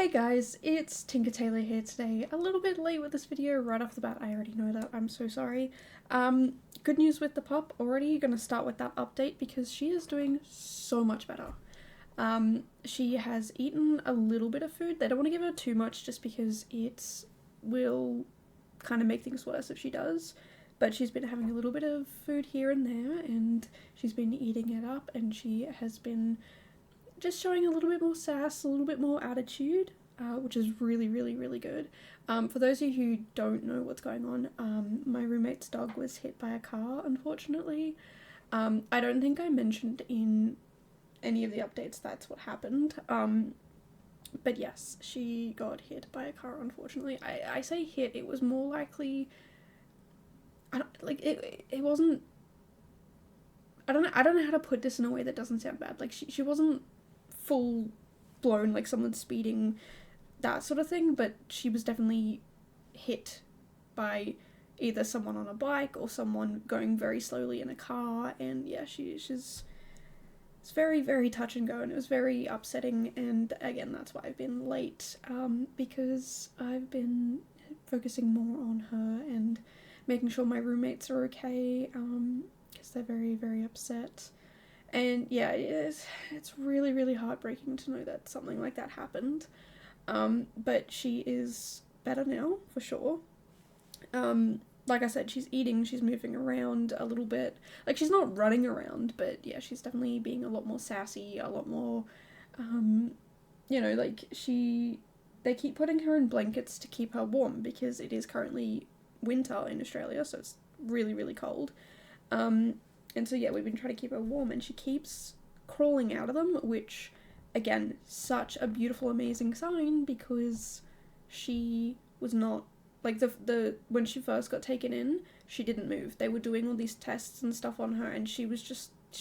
Hey guys, it's Tinker Tailor here today. A little bit late with this video right off the bat, I already know that, I'm so sorry. Good news with the pup, already gonna start with that update because she is doing so much better. She has eaten a little bit of food. They don't want to give her too much just because it will kind of make things worse if she does. But she's been having a little bit of food here and there and she's been eating it up and she has been just showing a little bit more sass, a little bit more attitude, which is really good. For those of you who don't know what's going on, my roommate's dog was hit by a car, unfortunately. I don't think I mentioned in any of the updates that's what happened. But yes, she got hit by a car, unfortunately. I say hit, it was more likely, it wasn't, I don't know how to put this in a way that doesn't sound bad. Like, she wasn't full blown, like someone speeding, that sort of thing, but she was definitely hit by either someone on a bike or someone going very slowly in a car, and yeah, she's it's very touch and go, and it was very upsetting. And again, that's why I've been late, because I've been focusing more on her and making sure my roommates are okay, because they're very upset. And yeah, it's really heartbreaking to know that something like that happened. But she is better now, for sure. Like I said, she's eating, she's moving around a little bit. Like, she's not running around, but yeah, she's definitely being a lot more sassy, a lot more, like, they keep putting her in blankets to keep her warm because it is currently winter in Australia, so it's really cold. And so yeah, we've been trying to keep her warm, and she keeps crawling out of them, which, again, such a beautiful, amazing sign, because she was not, like, the when she first got taken in, she didn't move. They were doing all these tests and stuff on her, and she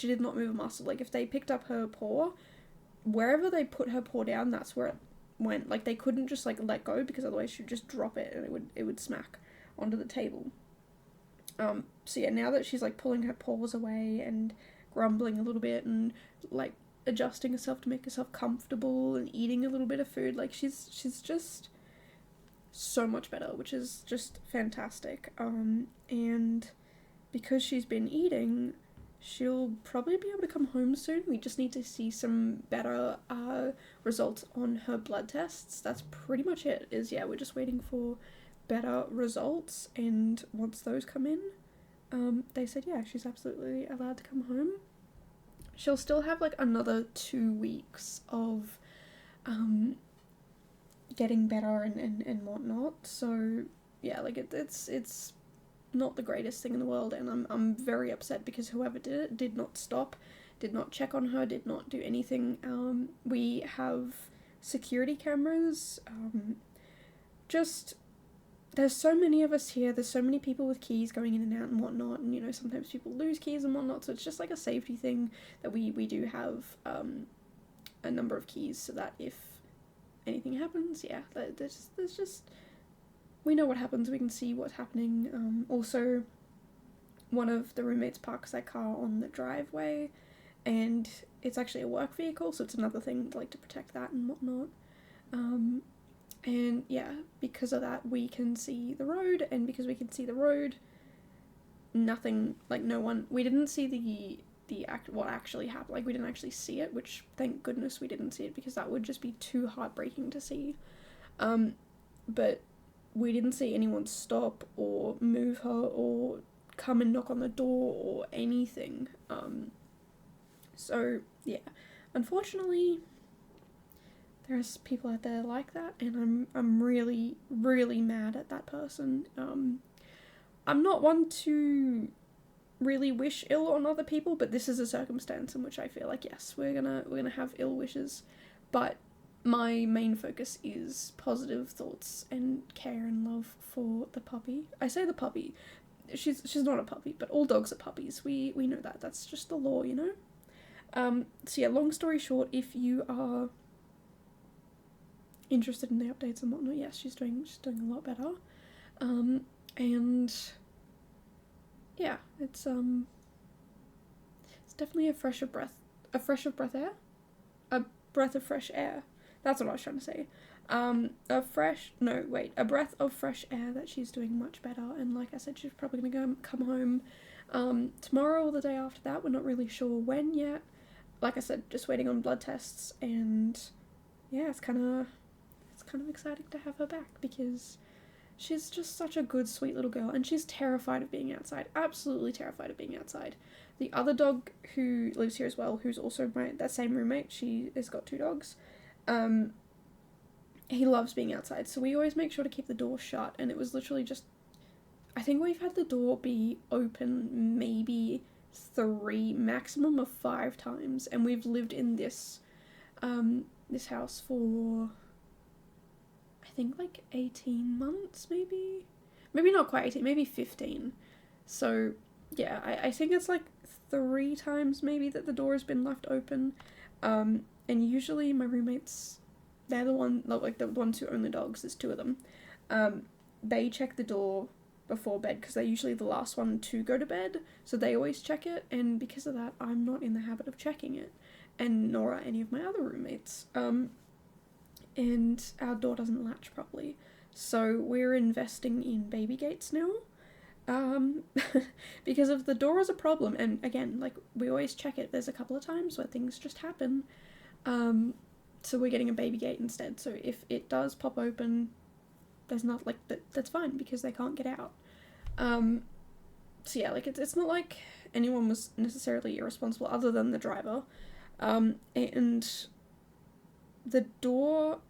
did not move a muscle. Like, if they picked up her paw, wherever they put her paw down, that's where it went. Like, they couldn't just, like, let go, because otherwise she'd just drop it, and it would smack onto the table. So yeah, now that she's, like, pulling her paws away and grumbling a little bit and, like, adjusting herself to make herself comfortable and eating a little bit of food, like, she's just so much better, which is just fantastic. And because she's been eating, she'll probably be able to come home soon. We just need to see some better results on her blood tests. That's pretty much it. Yeah, we're just waiting for better results, and once those come in, they said yeah, she's absolutely allowed to come home. She'll still have, like, another 2 weeks of getting better and whatnot, so yeah, like, it's not the greatest thing in the world, and I'm very upset because whoever did it did not stop, did not check on her, did not do anything. We have security cameras, just, there's so many of us here, there's so many people with keys going in and out and whatnot, and, you know, sometimes people lose keys and whatnot, so it's just like a safety thing that we do have a number of keys, so that if anything happens, yeah, there's just, we know what happens, we can see what's happening. Also, one of the roommates parks their car on the driveway, and it's actually a work vehicle, so it's another thing, like, to protect that and whatnot. And yeah, because of that, we can see the road, and because we can see the road, nothing, like, no one, we didn't see what actually happened, like, we didn't actually see it, which, thank goodness we didn't see it, because that would just be too heartbreaking to see. But we didn't see anyone stop or move her or come and knock on the door or anything. So yeah, unfortunately, there's people out there like that, and I'm really mad at that person. I'm not one to really wish ill on other people, but this is a circumstance in which I feel like, yes, we're gonna have ill wishes, but my main focus is positive thoughts and care and love for the puppy. I say the puppy, she's not a puppy, but all dogs are puppies. We know that. That's just the law, you know. So yeah, long story short, if you are interested in the updates and whatnot, yes, she's doing a lot better. And yeah, it's definitely a breath of fresh air. That's what I was trying to say. A breath of fresh air that she's doing much better, and like I said, she's probably gonna come home tomorrow or the day after that. We're not really sure when yet. Like I said, just waiting on blood tests, and yeah, it's kind of exciting to have her back because she's just such a good, sweet little girl, and she's terrified of being outside. Absolutely terrified of being outside. The other dog who lives here as well, who's also that same roommate, she has got 2 dogs. He loves being outside, so we always make sure to keep the door shut. And it was literally just, I think we've had the door be open maybe 3, maximum of 5 times, and we've lived in this house for, I think, like 18 months, maybe not quite 18, maybe 15. So yeah, I think it's like 3 times maybe that the door has been left open, and usually my roommates, they're the ones who own the dogs. There's 2 of them. They check the door before bed because they're usually the last one to go to bed, so they always check it, and because of that, I'm not in the habit of checking it, and nor are any of my other roommates. And our door doesn't latch properly, so we're investing in baby gates now. Because if the door is a problem, and again, like, we always check it, there's a couple of times where things just happen, so we're getting a baby gate instead. So if it does pop open, there's not, like, that's fine because they can't get out. So yeah, like, it's not like anyone was necessarily irresponsible other than the driver. And the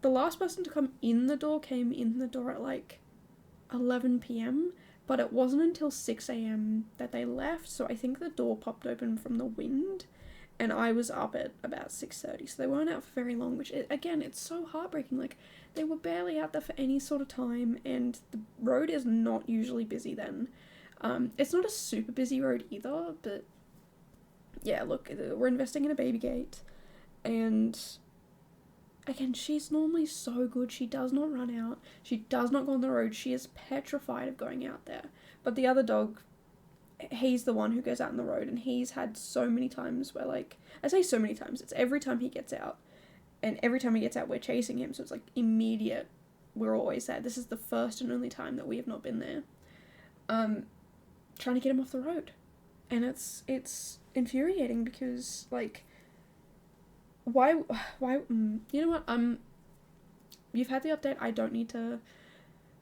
last person to come in the door came in the door at like 11 p.m, but it wasn't until 6 a.m. that they left, so I think the door popped open from the wind, and I was up at about 6:30, so they weren't out for very long, which, again, it's so heartbreaking. Like, they were barely out there for any sort of time, and the road is not usually busy then. It's not a super busy road either, but yeah, look, we're investing in a baby gate, and again, she's normally so good. She does not run out. She does not go on the road. She is petrified of going out there. But the other dog, he's the one who goes out on the road, and he's had so many times where, like, I say so many times, it's every time he gets out. And every time he gets out, we're chasing him, so it's, like, immediate. We're always there. This is the first and only time that we have not been there. Trying to get him off the road. And it's infuriating because, like, why, you know what, you've had the update, I don't need to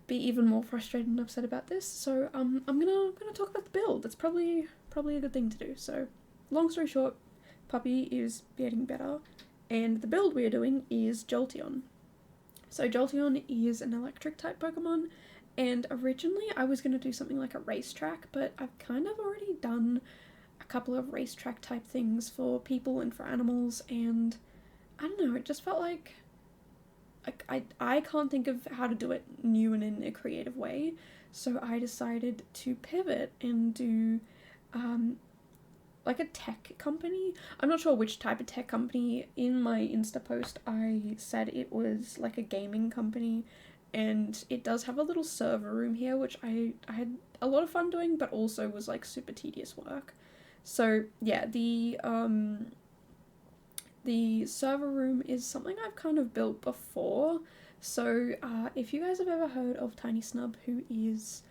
be even more frustrated and upset about this, so, I'm gonna talk about the build. That's probably a good thing to do. So, long story short, Puppy is getting better, and the build we are doing is Jolteon. So, Jolteon is an electric type Pokemon, and originally I was gonna do something like a racetrack, but I've kind of already done a couple of racetrack type things for people and for animals, and I don't know, it just felt like I can't think of how to do it new and in a creative way, so I decided to pivot and do like a tech company. I'm not sure which type of tech company. In my Insta post I said it was like a gaming company, and it does have a little server room here, which I had a lot of fun doing, but also was like super tedious work. So yeah, the server room is something I've kind of built before. So if you guys have ever heard of Tiny Snub, who is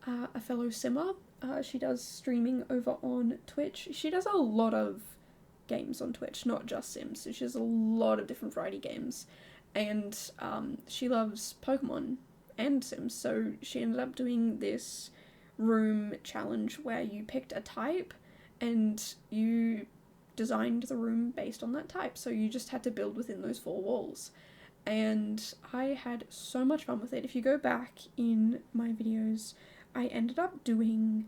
a fellow simmer, she does streaming over on Twitch. She does a lot of games on Twitch, not just Sims. So she has a lot of different variety games, and she loves Pokemon and Sims. So she ended up doing this room challenge where you picked a type and you designed the room based on that type, so you just had to build within those 4 walls, and I had so much fun with it. If you go back in my videos, I ended up doing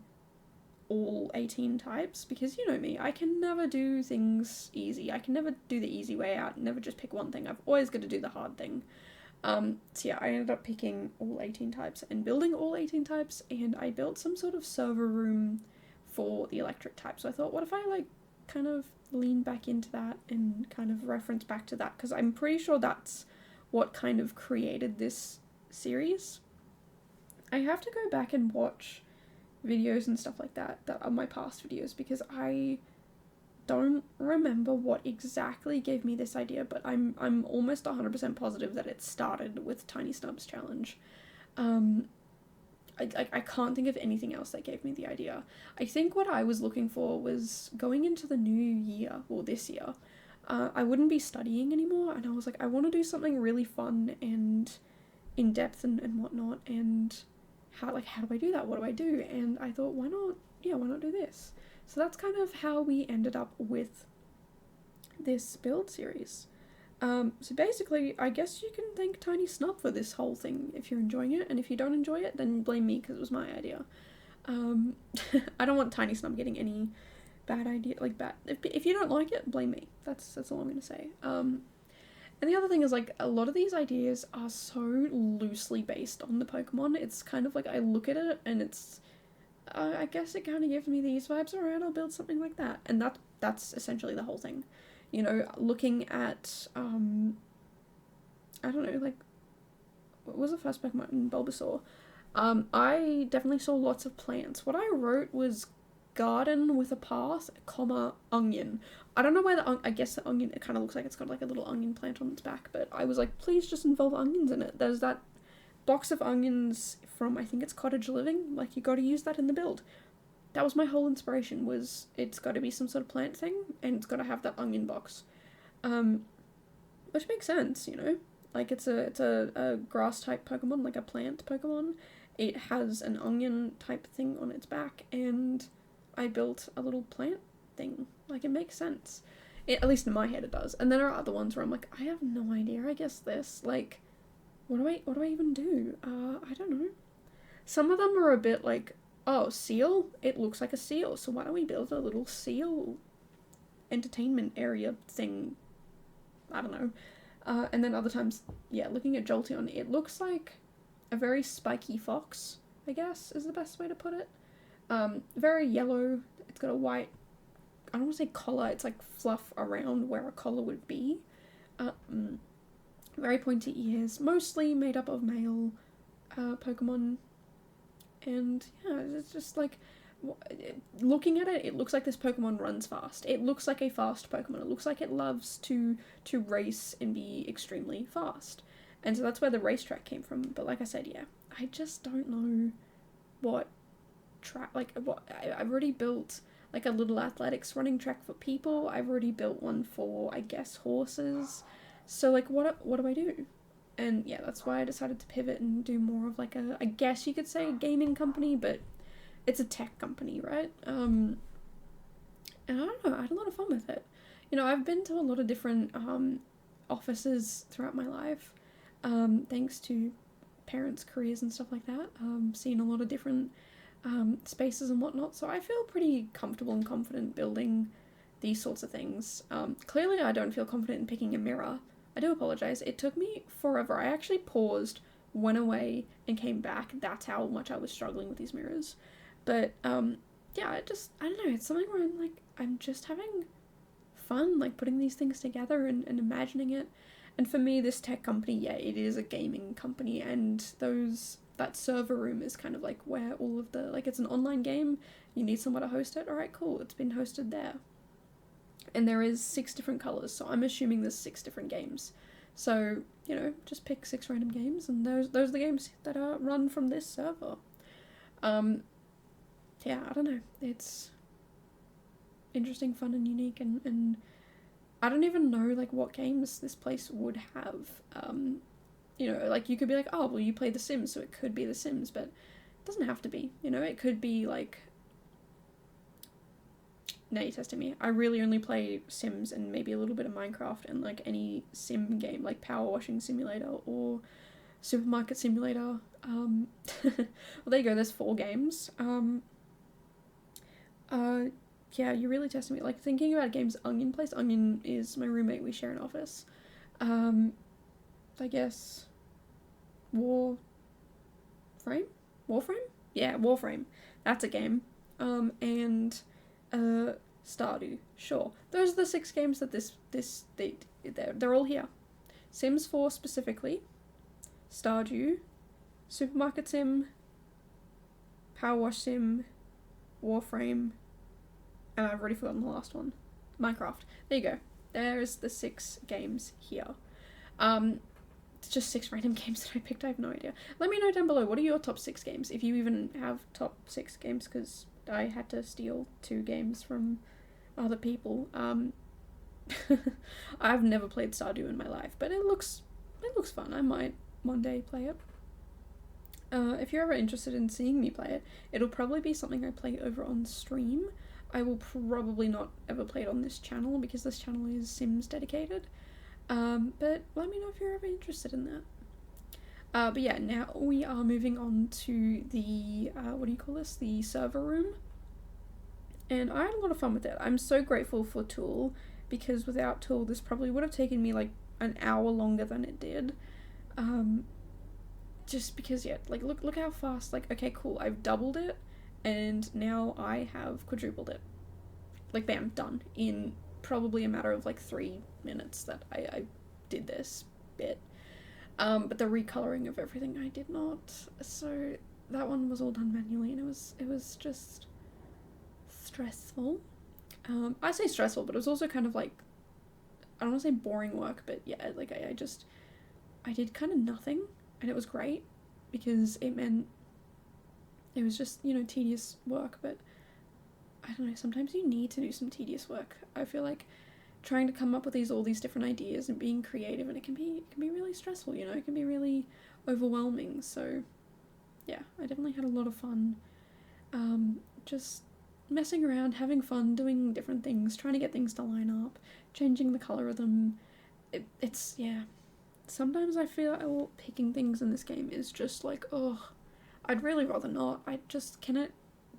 all 18 types, because you know me, I can never do things easy. I can never do the easy way out, never just pick one thing. I've always got to do the hard thing. So yeah, I ended up picking all 18 types and building all 18 types, and I built some sort of server room for the electric type. So I thought, what if I like kind of lean back into that and kind of reference back to that, because I'm pretty sure that's what kind of created this series. I have to go back and watch videos and stuff like that are my past videos, because I don't remember what exactly gave me this idea, but I'm almost 100% positive that it started with Tiny Snub's challenge. I can't think of anything else that gave me the idea. I think what I was looking for was going into the new year, or this year, I wouldn't be studying anymore, and I was like, I want to do something really fun and in depth and whatnot, and how do I do that? What do I do? And I thought, why not do this? So that's kind of how we ended up with this build series. So basically, I guess you can thank Tiny Snub for this whole thing if you're enjoying it, and if you don't enjoy it, then blame me because it was my idea. I don't want Tiny Snub getting any bad idea, like bad. If you don't like it, blame me. That's all I'm gonna say. And the other thing is, like, a lot of these ideas are so loosely based on the Pokemon. It's kind of like I look at it and it's, I guess it kind of gives me these vibes. Alright, I'll build something like that, and that's essentially the whole thing. You know, looking at, I don't know, like, what was the first Pokemon in Bulbasaur? I definitely saw lots of plants. What I wrote was garden with a path, comma, onion. I don't know why I guess the onion, it kind of looks like it's got like a little onion plant on its back, but I was like, please just involve onions in it. There's that box of onions from, I think it's Cottage Living, like, you gotta use that in the build. That was my whole inspiration, was it's got to be some sort of plant thing, and it's got to have that onion box. Which makes sense, you know? Like, it's a grass type Pokemon, like a plant Pokemon. It has an onion type thing on its back, and I built a little plant thing. Like, it makes sense. At least in my head it does. And then there are other ones where I'm like, I have no idea, I guess this. Like, what do I even do? I don't know. Some of them are a bit like, oh, seal? It looks like a seal, so why don't we build a little seal entertainment area thing? I don't know. And then other times, yeah, looking at Jolteon, it looks like a very spiky fox, I guess, is the best way to put it. Very yellow. It's got a white, I don't want to say collar, it's like fluff around where a collar would be. Very pointy ears, mostly made up of male Pokemon. And yeah, it's just like, looking at it, it looks like this Pokemon runs fast. It looks like a fast Pokemon. It looks like it loves to race and be extremely fast. And so that's where the racetrack came from. But like I said, yeah, I just don't know what track, like, what, I've already built like a little athletics running track for people. I've already built one for, I guess, horses. So like, what do I do? And yeah, that's why I decided to pivot and do more of like a, I guess you could say, a gaming company, but it's a tech company, right? And I don't know, I had a lot of fun with it. You know, I've been to a lot of different offices throughout my life, thanks to parents' careers and stuff like that. Seen a lot of different spaces and whatnot, so I feel pretty comfortable and confident building these sorts of things. Clearly I don't feel confident in picking a mirror. I do apologise. It took me forever. I actually paused, went away, and came back. That's how much I was struggling with these mirrors. But, yeah, I don't know. It's something where I'm just having fun, like, putting these things together and imagining it. And for me, this tech company, yeah, it is a gaming company, and that server room is kind of like where all of the, like, it's an online game. You need somewhere to host it. Alright, cool. It's been hosted there. And there is 6 different colours, so I'm assuming there's 6 different games. So, you know, just pick 6 random games, and those are the games that are run from this server. Yeah, I don't know. It's interesting, fun, and unique, and I don't even know, like, what games this place would have. You know, like, you could be like, oh, well, you play The Sims, so it could be The Sims, but it doesn't have to be, you know? It could be, like, now you're testing me. I really only play Sims and maybe a little bit of Minecraft and, like, any sim game, like Power Washing Simulator or Supermarket Simulator. Well, there you go, there's 4 games. Yeah, you're really testing me. Like, thinking about games Onion plays. Onion is my roommate, we share an office. I guess Warframe? Yeah, Warframe. That's a game. And Stardew. Sure. Those are the 6 games that they're all here. Sims 4 specifically, Stardew, Supermarket Sim, Power Wash Sim, Warframe, and I've already forgotten the last one. Minecraft. There you go. There's the 6 games here. It's just 6 random games that I picked. I have no idea. Let me know down below, what are your top 6 games? If you even have top 6 games, because I had to steal 2 games from other people. I've never played Stardew in my life, but it looks fun. I might one day play it. If you're ever interested in seeing me play it, it'll probably be something I play over on stream. I will probably not ever play it on this channel because this channel is Sims dedicated. But let me know if you're ever interested in that. But yeah, now we are moving on to the, what do you call this? The server room. And I had a lot of fun with it. I'm so grateful for Tool, because without Tool this probably would have taken me like an hour longer than it did. Just because, yeah, like look how fast, like, okay, cool, I've doubled it, and now I have quadrupled it. Like, bam, done. In probably a matter of like 3 minutes that I did this bit. But the recoloring of everything I did not. So that one was all done manually, and it was just stressful. I say stressful, but it was also kind of like, I don't want to say boring work, but yeah, like I did kind of nothing, and it was great because it meant it was just, you know, tedious work. But I don't know, sometimes you need to do some tedious work. I feel like trying to come up with all these different ideas and being creative, and it can be really stressful, you know, it can be really overwhelming. So yeah, I definitely had a lot of fun, just messing around, having fun, doing different things, trying to get things to line up, changing the colour of them. It's, yeah, sometimes I feel picking things in this game is just like, oh, I'd really rather not. Can it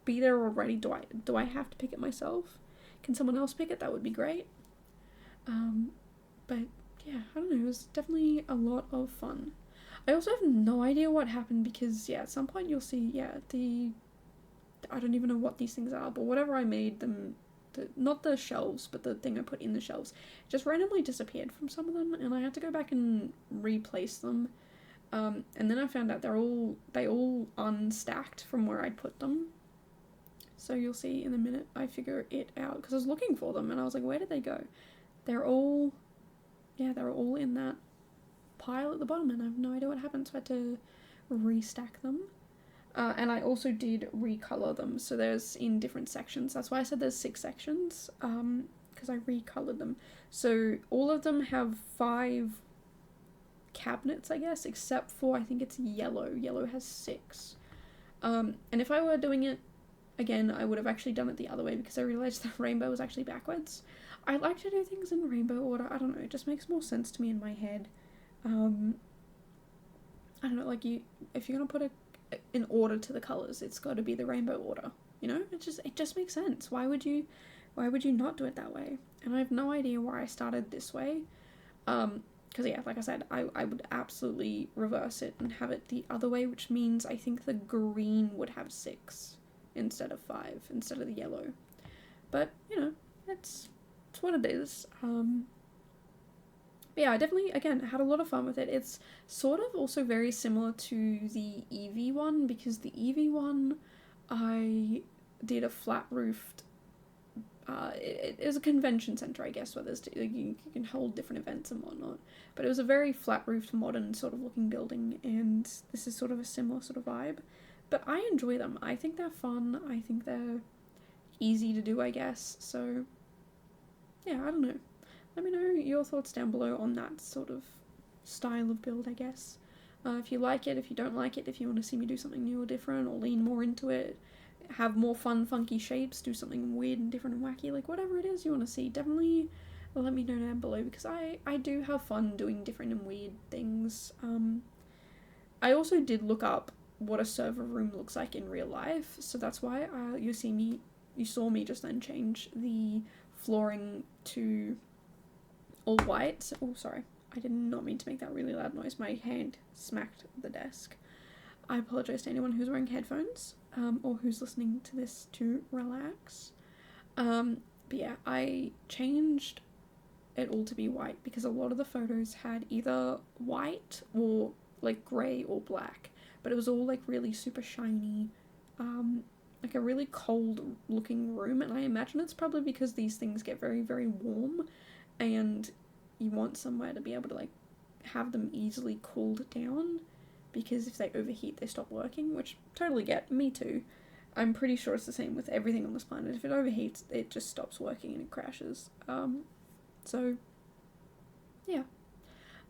be there already? Do I have to pick it myself? Can someone else pick it? That would be great. But yeah, I don't know, it was definitely a lot of fun. I also have no idea what happened because, yeah, at some point you'll see, yeah, I don't even know what these things are, but whatever I made them, not the shelves, but the thing I put in the shelves, just randomly disappeared from some of them, and I had to go back and replace them. And then I found out they all unstacked from where I put them. So you'll see in a minute I figure it out, because I was looking for them and I was like, where did they go? They're all in that pile at the bottom, and I have no idea what happened, so I had to restack them. And I also did recolor them, so there's in different sections. That's why I said there's 6 sections, because I recolored them. So all of them have 5 cabinets, I guess, except for, I think it's yellow. Yellow has 6. And if I were doing it again, I would have actually done it the other way, because I realized the rainbow was actually backwards. I like to do things in rainbow order. I don't know, it just makes more sense to me in my head. I don't know, like, if you're gonna put an order to the colors, it's got to be the rainbow order, you know? It just makes sense. Why would you not do it that way? And I have no idea why I started this way. Because yeah, like I said, I would absolutely reverse it and have it the other way, which means I think the green would have 6 instead of 5, instead of the yellow. But, you know, it's what it is. But yeah, I definitely, again, had a lot of fun with it. It's sort of also very similar to the Eevee one, because the Eevee one, I did a flat-roofed, it is a convention centre, I guess, where there's, you can hold different events and whatnot. But it was a very flat-roofed, modern sort of looking building, and this is sort of a similar sort of vibe. But I enjoy them. I think they're fun. I think they're easy to do, I guess. So, yeah, I don't know. Let me know your thoughts down below on that sort of style of build, I guess. If you like it, if you don't like it, if you want to see me do something new or different, or lean more into it, have more fun, funky shapes, do something weird and different and wacky, like whatever it is you want to see, definitely let me know down below, because I do have fun doing different and weird things. I also did look up what a server room looks like in real life, so that's why you saw me just then change the flooring to all white. So, oh, sorry, I did not mean to make that really loud noise. My hand smacked the desk. I apologize to anyone who's wearing headphones, or who's listening to this to relax. But yeah, I changed it all to be white because a lot of the photos had either white or like grey or black, but it was all like really super shiny, like a really cold looking room, and I imagine it's probably because these things get very, very warm, and you want somewhere to be able to like have them easily cooled down, because if they overheat they stop working, which totally get, me too. I'm pretty sure it's the same with everything on this planet. If it overheats, it just stops working and it crashes. So yeah.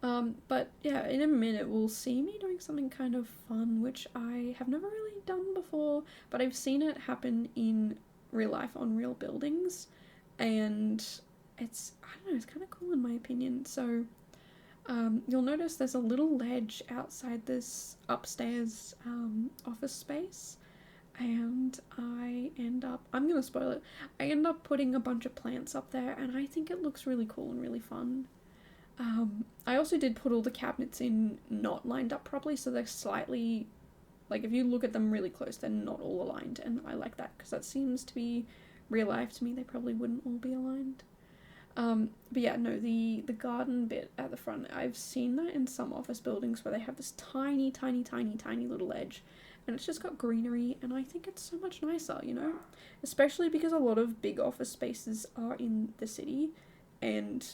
But yeah, in a minute we'll see me doing something kind of fun, which I have never really done before, but I've seen it happen in real life on real buildings, and it's, I don't know, it's kind of cool in my opinion. So you'll notice there's a little ledge outside this upstairs office space, and I'm gonna spoil it, I end up putting a bunch of plants up there, and I think it looks really cool and really fun. I also did put all the cabinets in not lined up properly, so they're slightly, like if you look at them really close, they're not all aligned, and I like that because that seems to be real life to me. They probably wouldn't all be aligned. But yeah, no, the garden bit at the front, I've seen that in some office buildings where they have this tiny, tiny, tiny, tiny little edge, and it's just got greenery, and I think it's so much nicer, you know? Especially because a lot of big office spaces are in the city, and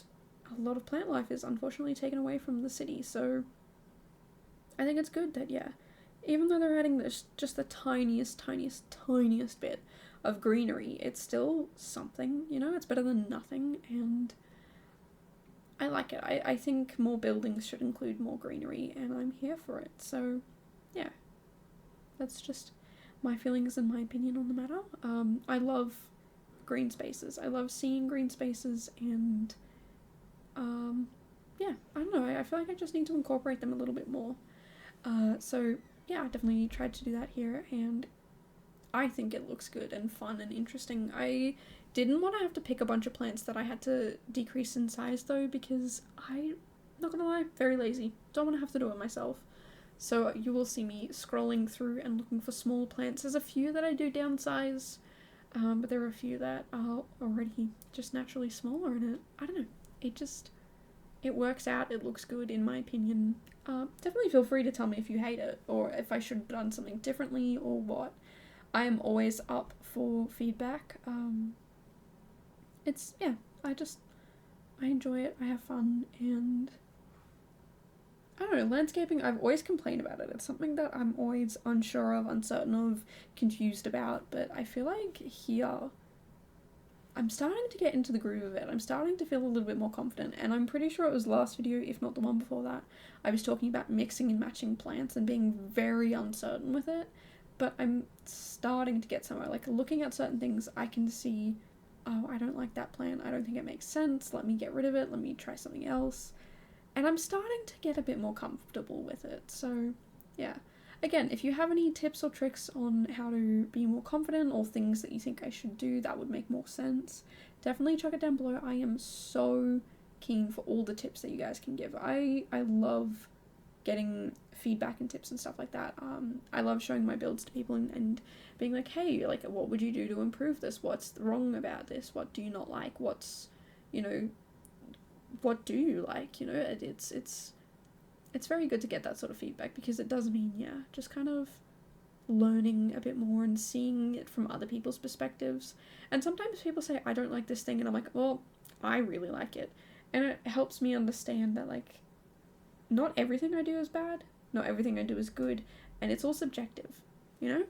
a lot of plant life is unfortunately taken away from the city, so I think it's good that, yeah, even though they're adding this just the tiniest, tiniest, tiniest bit of greenery, it's still something, you know? It's better than nothing, and I like it. I think more buildings should include more greenery, and I'm here for it, so yeah, that's just my feelings and my opinion on the matter. I love green spaces. I love seeing green spaces, and yeah, I don't know, I feel like I just need to incorporate them a little bit more. So yeah, I definitely tried to do that here, and I think it looks good and fun and interesting. I didn't want to have to pick a bunch of plants that I had to decrease in size though, because I'm not gonna lie, very lazy. Don't want to have to do it myself. So you will see me scrolling through and looking for small plants. There's a few that I do downsize, but there are a few that are already just naturally smaller, and I don't know, it works out, it looks good in my opinion. Definitely feel free to tell me if you hate it, or if I should have done something differently, or what. I am always up for feedback. It's, yeah, I enjoy it, I have fun, and I don't know, landscaping, I've always complained about it. It's something that I'm always unsure of, uncertain of, confused about, but I feel like here I'm starting to get into the groove of it. I'm starting to feel a little bit more confident, and I'm pretty sure it was last video, if not the one before that, I was talking about mixing and matching plants and being very uncertain with it, but I'm starting to get somewhere. Like, looking at certain things, I can see, oh, I don't like that plant, I don't think it makes sense, let me get rid of it, let me try something else, and I'm starting to get a bit more comfortable with it, so yeah. Again, if you have any tips or tricks on how to be more confident, or things that you think I should do that would make more sense, definitely chuck it down below. I am so keen for all the tips that you guys can give. I love getting feedback and tips and stuff like that. I love showing my builds to people and being like, hey, like, what would you do to improve this? What's wrong about this? What do you not like? What's, you know, what do you like? You know, it's very good to get that sort of feedback, because it does mean, yeah, just kind of learning a bit more and seeing it from other people's perspectives. And sometimes people say, I don't like this thing, and I'm like, well, I really like it. And it helps me understand that, like, not everything I do is bad, not everything I do is good, and it's all subjective, you know?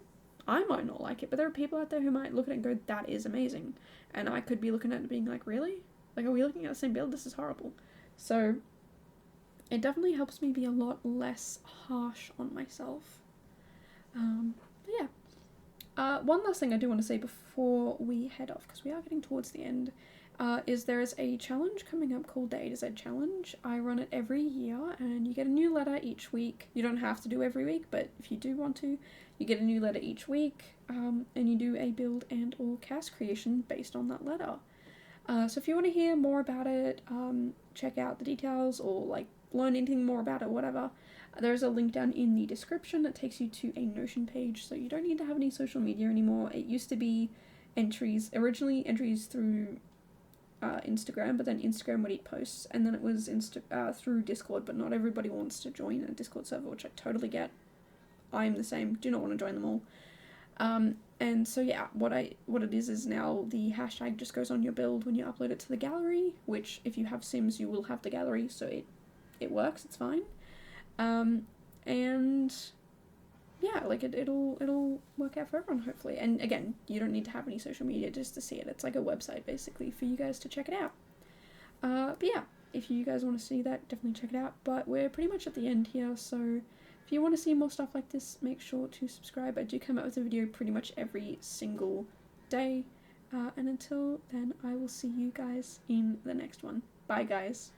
I might not like it, but there are people out there who might look at it and go, that is amazing. And I could be looking at it being like, really? Like, are we looking at the same build? This is horrible. So it definitely helps me be a lot less harsh on myself. But yeah. One last thing I do want to say before we head off, because we are getting towards the end, is there is a challenge coming up called the A to Z Challenge. I run it every year, and you get a new letter each week. You don't have to do every week, but if you do want to, you get a new letter each week, and you do a build and or cast creation based on that letter. So if you want to hear more about it, check out the details, or like learn anything more about it, whatever, there's a link down in the description that takes you to a Notion page, so you don't need to have any social media anymore. It used to be originally entries through Instagram, but then Instagram would eat posts, and then it was through Discord, but not everybody wants to join a Discord server, which I totally get. I'm the same, do not want to join them all. And so yeah, what it is now the hashtag just goes on your build when you upload it to the gallery, which if you have Sims you will have the gallery, so it works, it's fine. And yeah, like it'll work out for everyone hopefully. And again, you don't need to have any social media just to see it. It's like a website basically for you guys to check it out. But yeah, if you guys want to see that, definitely check it out. But we're pretty much at the end here, so if you want to see more stuff like this, make sure to subscribe. I do come out with a video pretty much every single day. And until then, I will see you guys in the next one. Bye, guys.